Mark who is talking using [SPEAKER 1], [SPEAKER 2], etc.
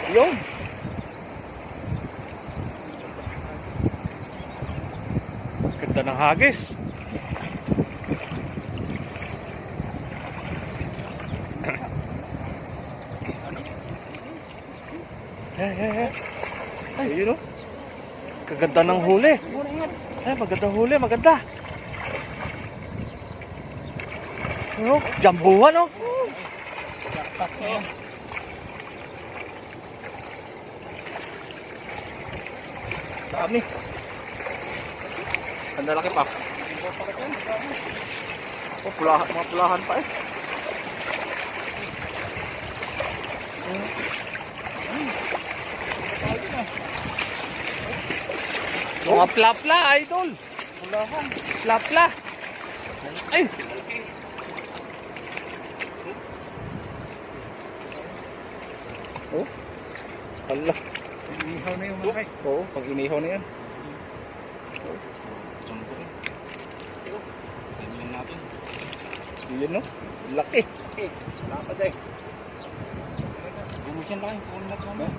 [SPEAKER 1] Yun. Ganda ng hagis. Ay, yun o. Kaganda ng huli. Ay, maganda huli, maganda. Ano? Jambuhan o. Dami. Ganda laki pa. Oh, pulahan, mga pulahan pa eh. Mga plapla, idol. Pulahan. Plapla. Ay. Oh. Hala.
[SPEAKER 2] Inihaw na yung malaki.
[SPEAKER 1] Oo, pag inihaw na yan.
[SPEAKER 2] Tingnan natin.
[SPEAKER 1] Yun no? Laki.
[SPEAKER 2] Dapat eh. Gumusyan lang yung kulat naman.